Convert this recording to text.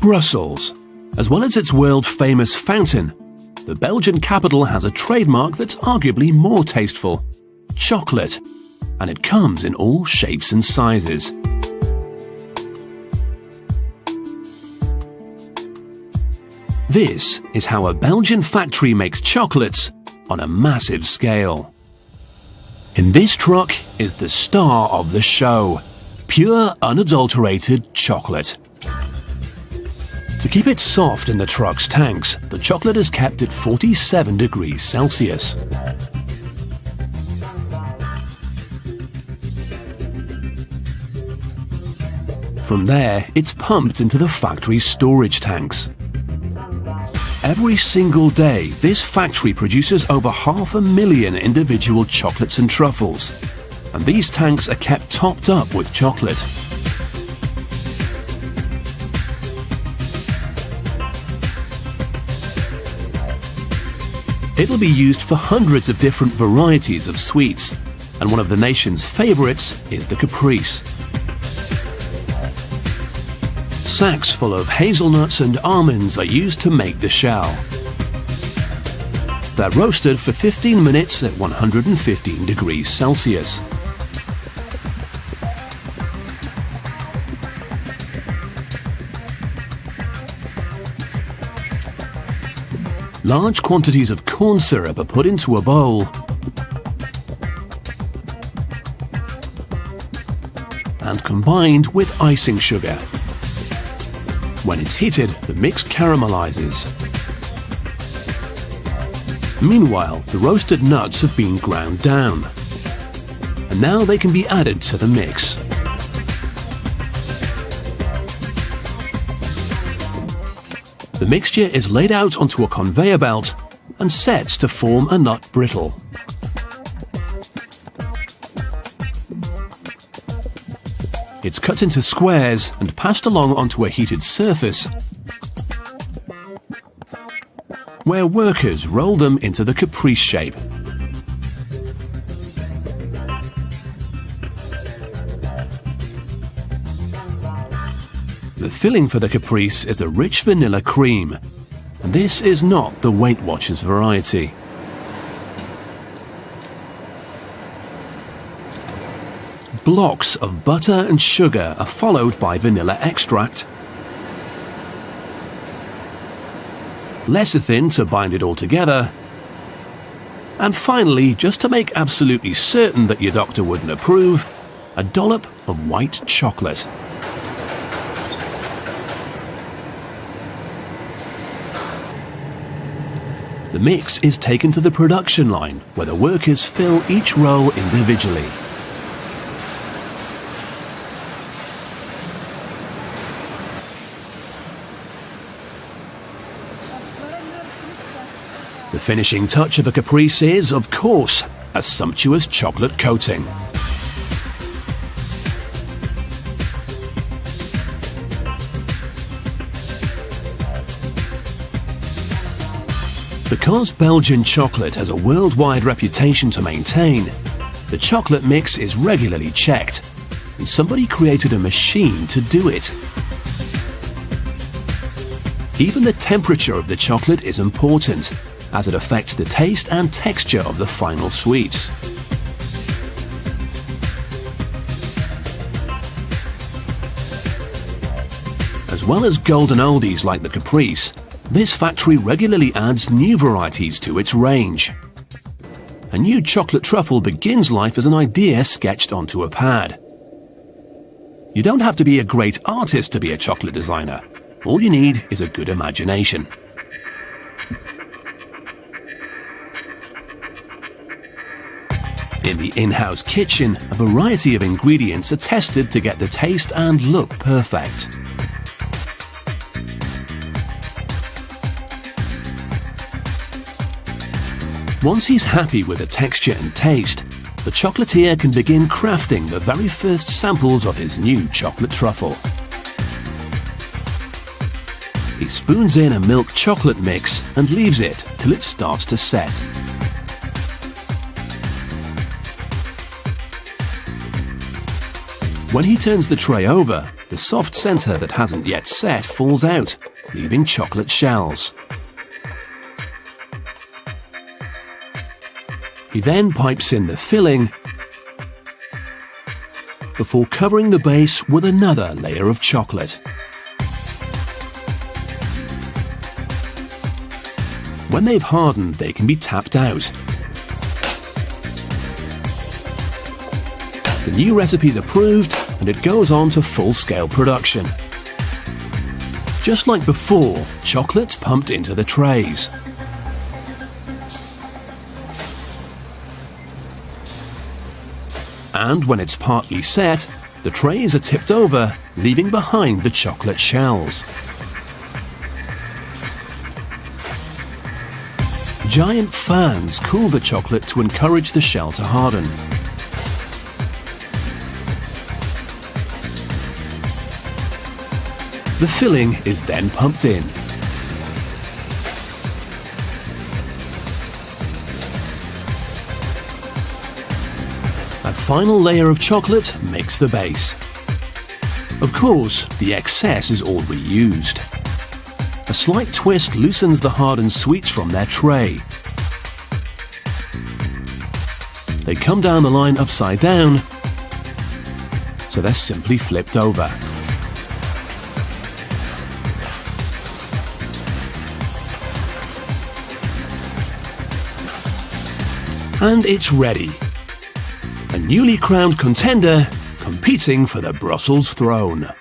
Brussels. As well as its world-famous fountain, the Belgian capital has a trademark that's arguably more tasteful: chocolate. And it comes in all shapes and sizes. This is how a Belgian factory makes chocolates on a massive scale. In this truck is the star of the show: pure, unadulterated chocolate. To keep it soft in the truck's tanks, the chocolate is kept at 47 degrees Celsius. From there, it's pumped into the factory's storage tanks. Every single day, this factory produces over 500,000 individual chocolates and truffles, and these tanks are kept topped up with chocolate. It'll be used for hundreds of different varieties of sweets, and one of the nation's favorites is the Caprice. Sacks full of hazelnuts and almonds are used to make the shell. They're roasted for 15 minutes at 115 degrees Celsius. Large quantities of corn syrup are put into a bowl and combined with icing sugar. When it's heated, the mix caramelizes. Meanwhile, the roasted nuts have been ground down, and now they can be added to the mix. The mixture is laid out onto a conveyor belt and set to form a nut brittle. It's cut into squares and passed along onto a heated surface, where workers roll them into the Caprice shape. The filling for the Caprice is a rich vanilla cream, and this is not the Weight Watchers variety. Blocks of butter and sugar are followed by vanilla extract, lecithin to bind it all together, and finally, just to make absolutely certain that your doctor wouldn't approve, a dollop of white chocolate. The mix is taken to the production line, where the workers fill each roll individually. The finishing touch of a Caprice is, of course, a sumptuous chocolate coating. Because Belgian chocolate has a worldwide reputation to maintain, the chocolate mix is regularly checked, and somebody created a machine to do it. Even the temperature of the chocolate is important, as it affects the taste and texture of the final sweets. As well as golden oldies like the Caprice, this factory regularly adds new varieties to its range. A new chocolate truffle begins life as an idea sketched onto a pad. You don't have to be a great artist to be a chocolate designer. All you need is a good imagination. In the in-house kitchen, a variety of ingredients are tested to get the taste and look perfect. Once he's happy with the texture and taste, the chocolatier can begin crafting the very first samples of his new chocolate truffle. He spoons in a milk chocolate mix and leaves it till it starts to set. When he turns the tray over, the soft centre that hasn't yet set falls out, leaving chocolate shells. He then pipes in the filling before covering the base with another layer of chocolate. When they've hardened, they can be tapped out. The new recipe's approved and it goes on to full-scale production. Just like before, chocolate's pumped into the trays. And when it's partly set, the trays are tipped over, leaving behind the chocolate shells. Giant fans cool the chocolate to encourage the shell to harden. The filling is then pumped in. A final layer of chocolate makes the base. Of course, the excess is all reused. A slight twist loosens the hardened sweets from their tray. They come down the line upside down, so they're simply flipped over. And it's ready. A newly crowned contender competing for the Brussels throne.